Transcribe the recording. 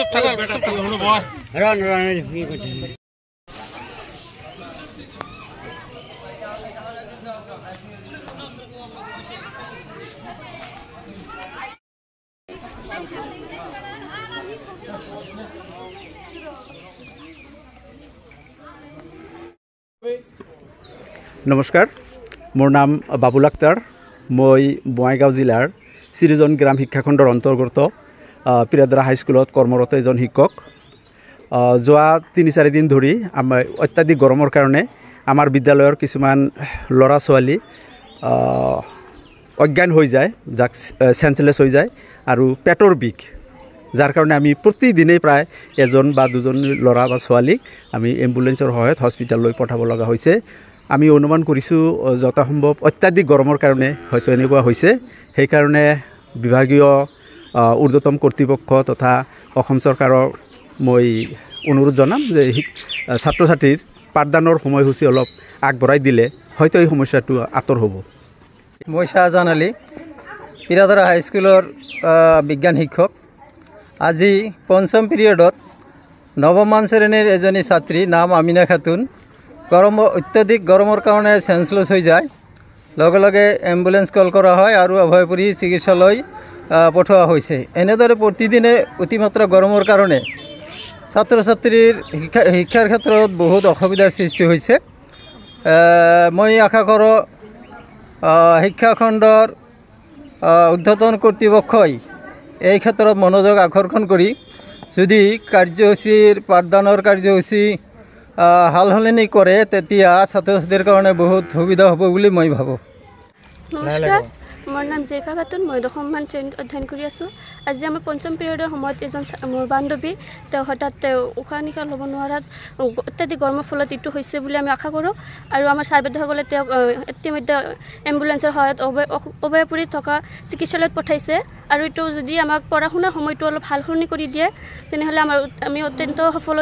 চুপ থাক বেটা তুই হলো বয় ৰন ৰন কি কৰছিস নমস্কাৰ মোৰ নাম বাবুল আক্তাৰ মই বঙাইগাঁও জিলাৰ চিৰিজন গ্ৰাম শিক্ষাখণ্ডৰ অন্তৰ্গত পিৰাদৰা হাইস্কুলত কৰ্মৰত এজন শিক্ষক যোৱা ৩-৪ দিন ধৰি আমাৰ অত্যাধিক গৰমৰ কাৰণে আমাৰ বিদ্যালয়ৰ কিছুমান ল'ৰা ছোৱালী অজ্ঞান হৈ যায় যাক সেন্সলেছ হৈ যায় আৰু পেটৰ বিষ যাৰ কাৰণে আমি প্ৰতিদিনেই প্ৰায় এজন বা দুজন ল'ৰা বা ছোৱালীক আমি এম্বুলেন্সৰ সহায়ত হস্পিটাললৈ পঠাব লগা হৈছে আমি অনুমান কৰিছোঁ যথাসম্ভৱ অত্যাধিক গৰমৰ কাৰণে হয়তো এনেকুৱা হৈছে সেইকাৰণে বিভাগীয় ঊৰ্ধ্বতম কৰ্তৃপক্ষ তথা অসম চৰকাৰৰ মই অনুৰোধ জনাম যে ছাত্ৰ ছাত্ৰীৰ পাঠদানৰ সময়সূচী অলপ আগবঢ়াই দিলে হয়তো এই সমস্যাটো আঁতৰ হ'ব। মই শাহজাহান আলী পিৰাদৰা হাইস্কুলৰ বিজ্ঞান শিক্ষক আজি পঞ্চম পিৰিয়ডত নৱমমান শ্ৰেণীৰ এজনী ছাত্ৰী নাম আমিনা খাতুন অত্যাধিক গৰমৰ কাৰণে সেন্সলেছ হৈ যায় লগে লগে এম্বুলেন্স কল কৰা হয় আৰু অভয়পুৰী চিকিৎসালয় পঠোৱা হৈছে এনেদৰে প্ৰতিদিনে অতিমাত্ৰা গৰমৰ কাৰণে ছাত্ৰ ছাত্ৰীৰ শিক্ষাৰ ক্ষেত্ৰত বহুত অসুবিধাৰ সৃষ্টি হৈছে মই আশা কৰোঁ শিক্ষাখণ্ডৰ ঊৰ্ধ্বতন কৰ্তৃপক্ষই এই ক্ষেত্ৰত মনোযোগ আকৰ্ষণ কৰি যদি কাৰ্যসূচীৰ পাঠদানৰ কাৰ্যসূচী হালসলনি কৰে তেতিয়া ছাত্ৰ ছাত্ৰীৰ কাৰণে বহুত সুবিধা হ'ব বুলি মই ভাবোঁ। নমস্কাৰ মোৰ নাম জেফা খাতুন মই 10মান শ্ৰেণীত অধ্যয়ন কৰি আছোঁ আজি আমাৰ পঞ্চম পিৰিয়ডৰ সময়ত এজন মোৰ বান্ধৱী তেওঁ হঠাৎ উশাহ নিশাহ ল'ব নোৱাৰাত অত্যাধিক গৰমৰ ফলত এইটো হৈছে বুলি আমি আশা কৰোঁ আৰু আমাৰ ছাৰ বাইদেউসকলে তেওঁক ইতিমধ্যে এম্বুলেন্সৰ সহায়ত অভয়পুৰীত থকা চিকিৎসালয়ত পঠাইছে আৰু এইটো যদি আমাক পঢ়া শুনাৰ সময়টো অলপ সালসলনি কৰি দিয়ে তেনেহ'লে আমি অত্যন্ত সফল